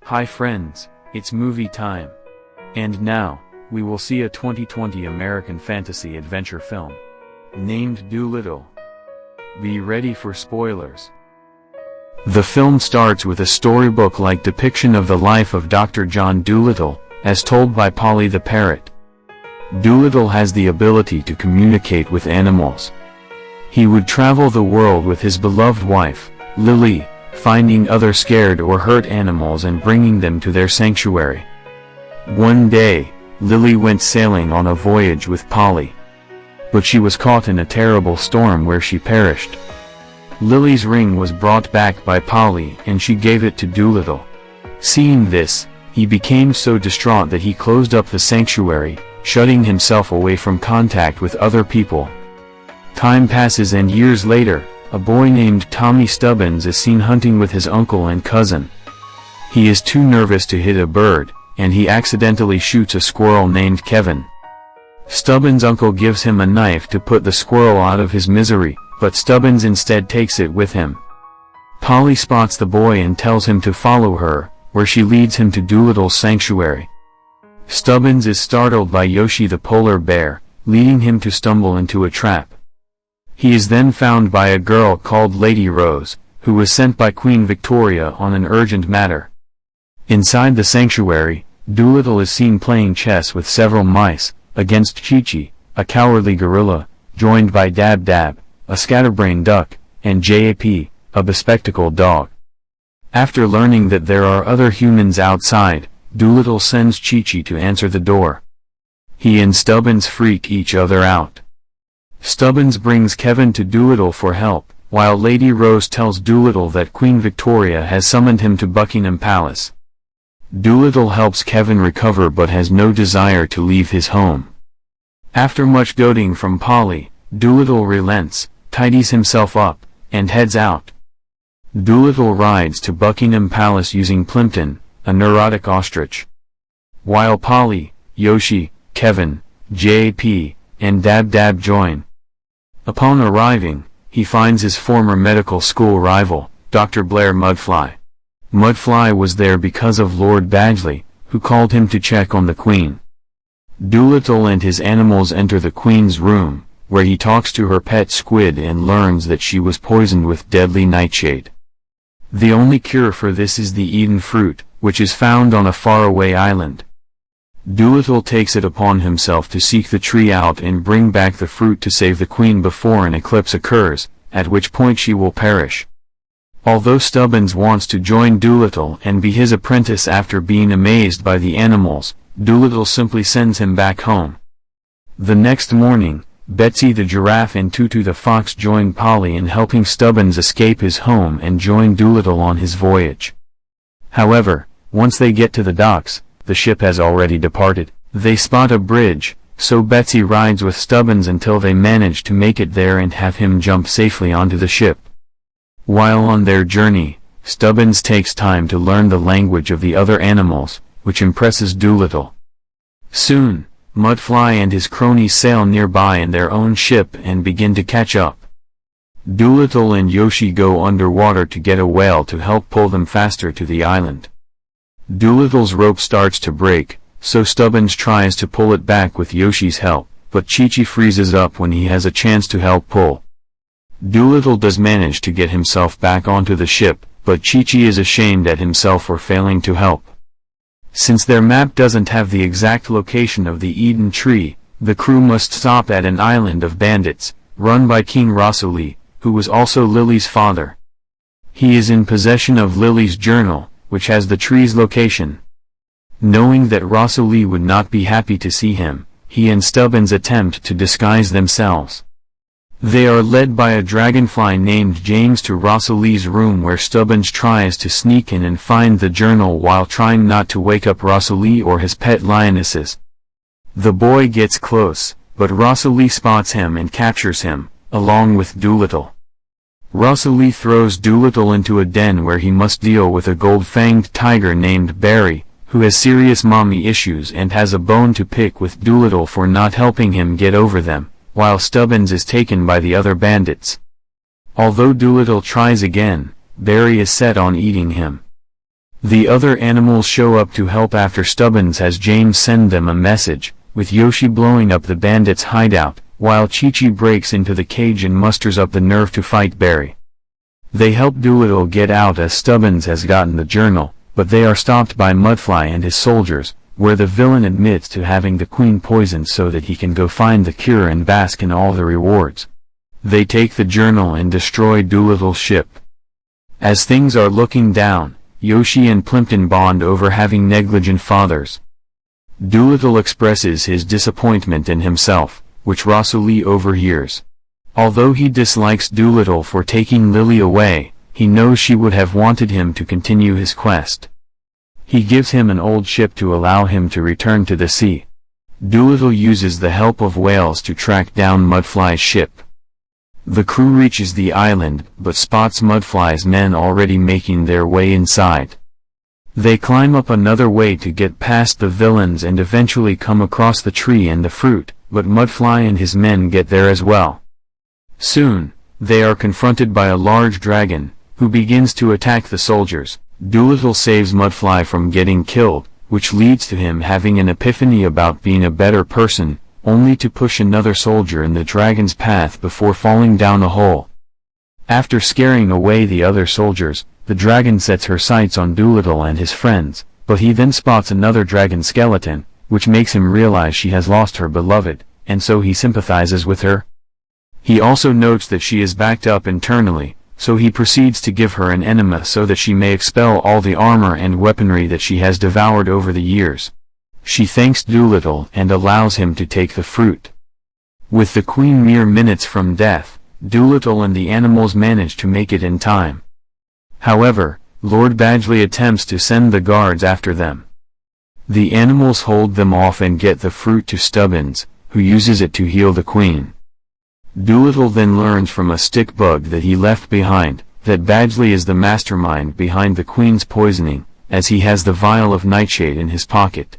Hi friends, it's movie time. And now, we will see a 2020 American fantasy adventure film named Dolittle. Be ready for spoilers. The film starts with a storybook-like depiction of the life of Dr. John Dolittle, as told by Polly the parrot. Dolittle has the ability to communicate with animals. He would travel the world with his beloved wife, Lily, finding other scared or hurt animals and bringing them to their sanctuary. One day, Lily went sailing on a voyage with Polly. But she was caught in a terrible storm where she perished. Lily's ring was brought back by Polly and she gave it to Dolittle. Seeing this, he became so distraught that he closed up the sanctuary, shutting himself away from contact with other people. Time passes and years later, a boy named Tommy Stubbins is seen hunting with his uncle and cousin. He is too nervous to hit a bird, and he accidentally shoots a squirrel named Kevin. Stubbins' uncle gives him a knife to put the squirrel out of his misery, but Stubbins instead takes it with him. Polly spots the boy and tells him to follow her, where she leads him to Dolittle's sanctuary. Stubbins is startled by Yoshi the polar bear, leading him to stumble into a trap. He is then found by a girl called Lady Rose, who was sent by Queen Victoria on an urgent matter. Inside the sanctuary, Dolittle is seen playing chess with several mice, against Chi-Chi, a cowardly gorilla, joined by Dab-Dab, a scatterbrained duck, and Jap, a bespectacled dog. After learning that there are other humans outside, Dolittle sends Chi-Chi to answer the door. He and Stubbins freak each other out. Stubbins brings Kevin to Dolittle for help, while Lady Rose tells Dolittle that Queen Victoria has summoned him to Buckingham Palace. Dolittle helps Kevin recover but has no desire to leave his home. After much goading from Polly, Dolittle relents, tidies himself up, and heads out. Dolittle rides to Buckingham Palace using Plimpton, a neurotic ostrich. While Polly, Yoshi, Kevin, Jap, and Dab-Dab join. Upon arriving, he finds his former medical school rival, Dr. Blair Mudfly. Mudfly was there because of Lord Badgley, who called him to check on the Queen. Dolittle and his animals enter the Queen's room, where he talks to her pet squid and learns that she was poisoned with deadly nightshade. The only cure for this is the Eden fruit, which is found on a faraway island. Dolittle takes it upon himself to seek the tree out and bring back the fruit to save the Queen before an eclipse occurs, at which point she will perish. Although Stubbins wants to join Dolittle and be his apprentice after being amazed by the animals, Dolittle simply sends him back home. The next morning, Betsy the giraffe and Tutu the fox join Polly in helping Stubbins escape his home and join Dolittle on his voyage. However, once they get to the docks, the ship has already departed. They spot a bridge, so Betsy rides with Stubbins until they manage to make it there and have him jump safely onto the ship. While on their journey, Stubbins takes time to learn the language of the other animals, which impresses Dolittle. Soon, Mudfly and his cronies sail nearby in their own ship and begin to catch up. Dolittle and Yoshi go underwater to get a whale to help pull them faster to the island. Dolittle's rope starts to break, so Stubbins tries to pull it back with Yoshi's help, but Chi-Chi freezes up when he has a chance to help pull. Dolittle does manage to get himself back onto the ship, but Chi-Chi is ashamed at himself for failing to help. Since their map doesn't have the exact location of the Eden tree, the crew must stop at an island of bandits, run by King Rasuli, who was also Lily's father. He is in possession of Lily's journal, which has the tree's location. Knowing that Rasuli would not be happy to see him, he and Stubbins attempt to disguise themselves. They are led by a dragonfly named James to Rasuli's room where Stubbins tries to sneak in and find the journal while trying not to wake up Rasuli or his pet lionesses. The boy gets close, but Rasuli spots him and captures him, along with Dolittle. Rasuli throws Dolittle into a den where he must deal with a gold-fanged tiger named Barry, who has serious mommy issues and has a bone to pick with Dolittle for not helping him get over them, while Stubbins is taken by the other bandits. Although Dolittle tries again, Barry is set on eating him. The other animals show up to help after Stubbins has James send them a message, with Yoshi blowing up the bandits' hideout, while Chi-Chi breaks into the cage and musters up the nerve to fight Barry. They help Dolittle get out as Stubbins has gotten the journal, but they are stopped by Mudfly and his soldiers, where the villain admits to having the Queen poisoned so that he can go find the cure and bask in all the rewards. They take the journal and destroy Dolittle's ship. As things are looking down, Yoshi and Plimpton bond over having negligent fathers. Dolittle expresses his disappointment in himself, which Rosalie overhears. Although he dislikes Dolittle for taking Lily away, he knows she would have wanted him to continue his quest. He gives him an old ship to allow him to return to the sea. Dolittle uses the help of whales to track down Mudfly's ship. The crew reaches the island, but spots Mudfly's men already making their way inside. They climb up another way to get past the villains and eventually come across the tree and the fruit, but Mudfly and his men get there as well. Soon, they are confronted by a large dragon, who begins to attack the soldiers. Dolittle saves Mudfly from getting killed, which leads to him having an epiphany about being a better person, only to push another soldier in the dragon's path before falling down a hole. After scaring away the other soldiers, the dragon sets her sights on Dolittle and his friends, but he then spots another dragon skeleton, which makes him realize she has lost her beloved, and so he sympathizes with her. He also notes that she is backed up internally, so he proceeds to give her an enema so that she may expel all the armor and weaponry that she has devoured over the years. She thanks Dolittle and allows him to take the fruit. With the Queen mere minutes from death, Dolittle and the animals manage to make it in time. However, Lord Badgley attempts to send the guards after them. The animals hold them off and get the fruit to Stubbins, who uses it to heal the Queen. Dolittle then learns from a stick bug that he left behind, that Badgley is the mastermind behind the Queen's poisoning, as he has the vial of nightshade in his pocket.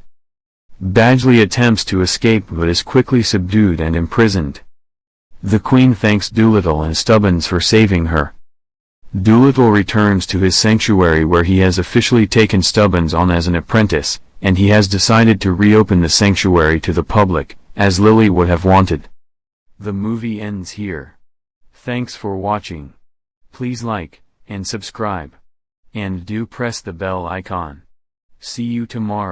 Badgley attempts to escape but is quickly subdued and imprisoned. The Queen thanks Dolittle and Stubbins for saving her. Dolittle returns to his sanctuary where he has officially taken Stubbins on as an apprentice, and he has decided to reopen the sanctuary to the public, as Lily would have wanted. The movie ends here. Thanks for watching. Please like and subscribe. And do press the bell icon. See you tomorrow.